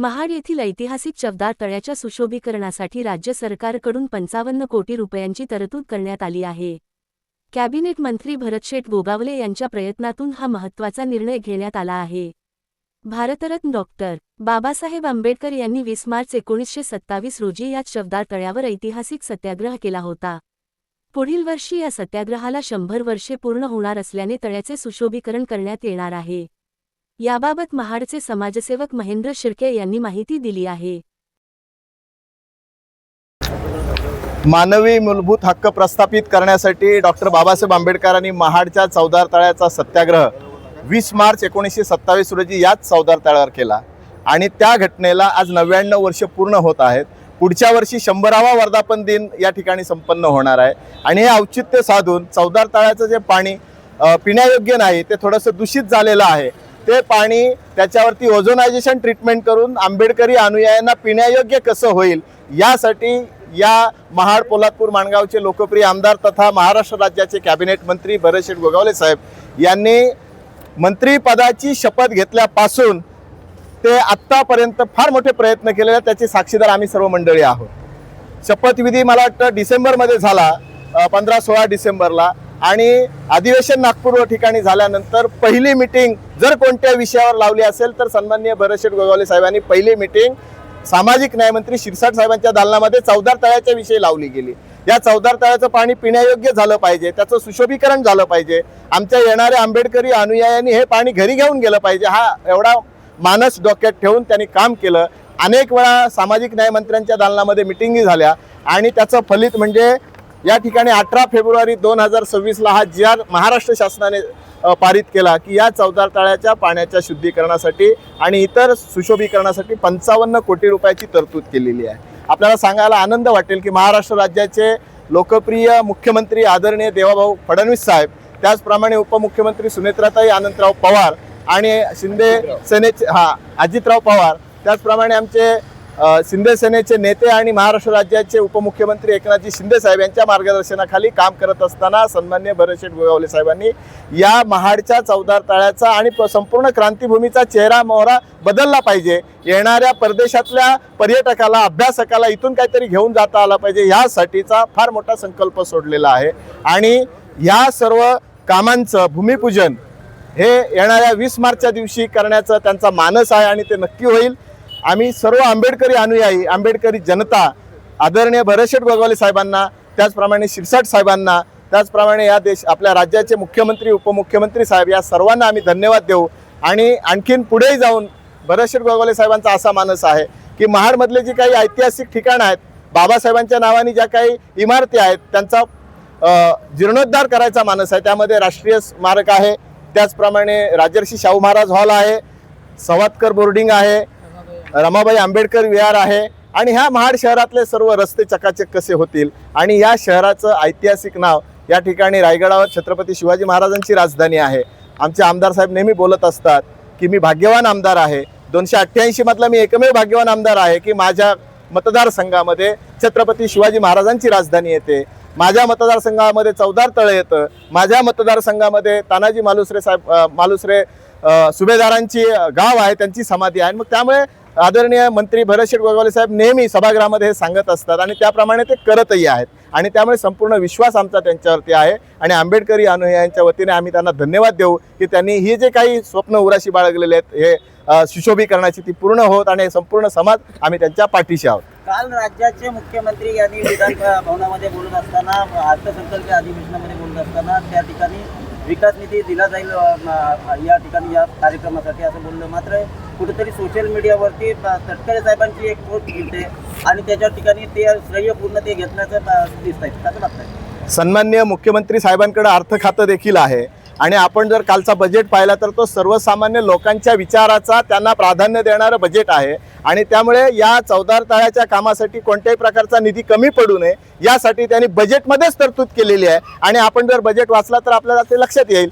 महाड येथील ऐतिहासिक चवदार तळ्याच्या सुशोभीकरणासाठी राज्य सरकारकडून 55 कोटी रुपयांची तरतूद करण्यात आली आहे। कॅबिनेट मंत्री भरतशेठ गोगावले यांच्या प्रयत्नातून हा महत्त्वाचा निर्णय घेण्यात आला आहे। भारतरत्न डॉक्टर बाबासाहेब आंबेडकर यांनी 20 मार्च 1927 रोजी या चवदार तळ्यावर ऐतिहासिक सत्याग्रह केला होता। पुढील वर्षी या सत्याग्रहाला 100 वर्षे पूर्ण होणार असल्याने तळ्याचे सुशोभीकरण करण्यात येणार आहे। याबाबत महाडचे समाजसेवक महेंद्र शिर्के यांनी माहिती दिली आहे। मानवी मूलभूत हक्क प्रस्थापित करण्यासाठी डॉक्टर बाबासाहेब आंबेडकरांनी महाडच्या चवदार तळ्याचा सत्याग्रह 20 मार्च 1927 रोजी याच चवदार तळ्यावर केला आणि त्या घटनेला आज 99 वर्ष पूर्ण होत आहेत। पुढच्या वर्षी 100वा वर्धापन दिन या ठिकाणी संपन्न होणार आहे आणि हे औचित्य साधून चवदार तळ्याचं जे पाणी पिण्यायोग्य नाही ते थोडंसं दूषित झालेलं आहे, ते पाणी त्याच्यावरती ओझोनायझेशन ट्रीटमेंट करून आंबेडकरी अनुयायांना पिण्यायोग्य कसं होईल यासाठी या महाड पोलादपूर माणगावचे लोकप्रिय आमदार तथा महाराष्ट्र राज्याचे कॅबिनेट मंत्री भरतशेठ गोगावले साहेब यांनी मंत्रीपदाची शपथ घेतल्यापासून ते आत्तापर्यंत फार मोठे प्रयत्न केलेले, त्याचे साक्षीदार आम्ही सर्व मंडळी आहोत। शपथविधी मला वाटतं डिसेंबरमध्ये झाला, 15-16 डिसेंबरला, आणि अधिवेशन नागपूर ठिकाणी झाल्यानंतर पहिली मीटिंग जर कोणत्या विषयावर लावली असेल तर सन्माननीय भरतशेठ गोगावले साहेबांनी पहिली मीटिंग सामाजिक न्यायमंत्री शिरसाट साहेबांच्या दालनामध्ये चवदार तळ्याच्या विषयी लावली गेली। या चवदार तळ्याचं पाणी पिण्यायोग्य झालं पाहिजे, त्याचं सुशोभीकरण झालं पाहिजे, आमच्या येणाऱ्या आंबेडकरी अनुयायांनी हे पाणी घरी घेऊन गेलं पाहिजे, हा एवढा मानस डोक्यात ठेवून त्यांनी काम केलं। अनेक वेळा सामाजिक न्यायमंत्र्यांच्या दालनामध्ये मिटिंगी झाल्या आणि त्याचं फलित म्हणजे या ठिकाणी 18 फेब्रुवारी 2026ला हा जी.आर. महाराष्ट्र शासनाने पारित केला की या चवदार तळ्याच्या पाण्याच्या शुद्धीकरणासाठी आणि इतर सुशोभीकरणासाठी 55 कोटी रुपयाची तरतूद केलेली आहे। आपल्याला सांगायला आनंद वाटेल की महाराष्ट्र राज्याचे लोकप्रिय मुख्यमंत्री आदरणीय देवाभाऊ फडणवीस साहेब, त्याचप्रमाणे उपमुख्यमंत्री सुनेत्राताई आनंदराव पवार आणि शिंदे सेनेचे अजितराव पवार, त्याचप्रमाणे आमचे शिंदे सेनेचे नेते आणि महाराष्ट्र राज्याचे उपमुख्यमंत्री एकनाथजी शिंदे साहेब यांच्या मार्गदर्शनाखाली काम करत असताना सन्माननीय भरतशेठ गोगावले साहेबांनी या महाडच्या चवदार तळ्याचा आणि संपूर्ण क्रांतीभूमीचा चेहरा मोहरा बदलला पाहिजे, येणाऱ्या परदेशातल्या पर्यटकाला अभ्यासकाला इथून काहीतरी घेऊन जाता आला पाहिजे, यासाठीचा फार मोठा संकल्प सोडलेला आहे। आणि या सर्व कामांचं भूमिपूजन हे येणाऱ्या 20 मार्चच्या दिवशी करण्याचा त्यांचा मानस आहे आणि ते नक्की होईल। आम्ही सर्व आंबेडकरी अनुयायी, आंबेडकरी जनता आदरणीय भरतशेठ गोगावले साहेबांना, त्याचप्रमाणे शिरसाट साहेबांना, त्याचप्रमाणे या आपल्या राज्याचे मुख्यमंत्री उपमुख्यमंत्री साहेब या सर्वांना आम्ही धन्यवाद देऊ। आणि आणखीन पुढेही जाऊन भरतशेठ गोगावले साहेबांचा असा मानस आहे की महाडमधले जी काही ऐतिहासिक ठिकाणं आहेत, बाबासाहेबांच्या नावाने ज्या काही इमारती आहेत त्यांचा जीर्णोद्धार करायचा मानस आहे। त्यामध्ये राष्ट्रीय स्मारक आहे, त्याचप्रमाणे राजर्षी शाहू महाराज हॉल आहे, सवातकर बोर्डिंग आहे, रमाबाई आंबेडकर विहार आहे आणि ह्या महाड शहरातले सर्व रस्ते चकाचक कसे होतील आणि या शहराचं ऐतिहासिक नाव या ठिकाणी रायगडावर छत्रपती शिवाजी महाराजांची राजधानी आहे। आमचे आमदार साहेब नेहमी बोलत असतात की मी भाग्यवान आमदार आहे, 288 मधला मी एकमेव भाग्यवान आमदार आहे की माझ्या मतदारसंघामध्ये छत्रपती शिवाजी महाराजांची राजधानी येते, माझ्या मतदारसंघामध्ये चवदार तळे येतं, माझ्या मतदारसंघामध्ये तानाजी मालुसरे साहेब मालुसरे सुभेदारांची गाव आहे, त्यांची समाधी आहे। मग त्यामुळे आदरणीय मंत्री भरतशेठ गोगावले साहेब नेहमी सभागृहामध्ये हे सांगत असतात आणि त्याप्रमाणे ते करतही आहेत आणि त्यामुळे संपूर्ण विश्वास आमचा त्यांच्यावरती आहे आणि आंबेडकरी अनुयायांच्या वतीने आम्ही त्यांना धन्यवाद देऊ की त्यांनी ही जे काही स्वप्न उराशी बाळगलेले आहेत हे सुशोभीकरणाची ती पूर्ण होत आणि संपूर्ण समाज आम्ही त्यांच्या पाठीशी आहोत। काल राज्याचे मुख्यमंत्री यांनी विधान भवनामध्ये बोलत असताना, अर्थसंकल्पीय अधिवेशनामध्ये बोलत असताना त्या ठिकाणी विकास निधी दिला जाईल या ठिकाणी या कार्यक्रमासाठी असं बोललं, मात्र कुठेतरी सोशल मीडियावरती तटकरे साहेबांची एक पोस्ट मिळते आणि त्याच्या ठिकाणी ते श्रेय पूर्ण ते घेतल्याचं दिसत आहे, कसं वाटतंय? सन्माननीय मुख्यमंत्री साहेबांकडे अर्थ खातं देखील आहे आणि आपण जर कालचा बजेट पाहिला तर तो सर्वसामान्य लोकांच्या विचाराचा त्यांना प्राधान्य देणारं बजेट आहे आणि त्यामुळे या चवदार तळ्याच्या कामासाठी कोणत्याही प्रकारचा निधी कमी पडू नये यासाठी त्यांनी बजेटमध्येच तरतूद केलेली आहे आणि आपण जर बजेट वाचला तर आपल्याला ते लक्षात येईल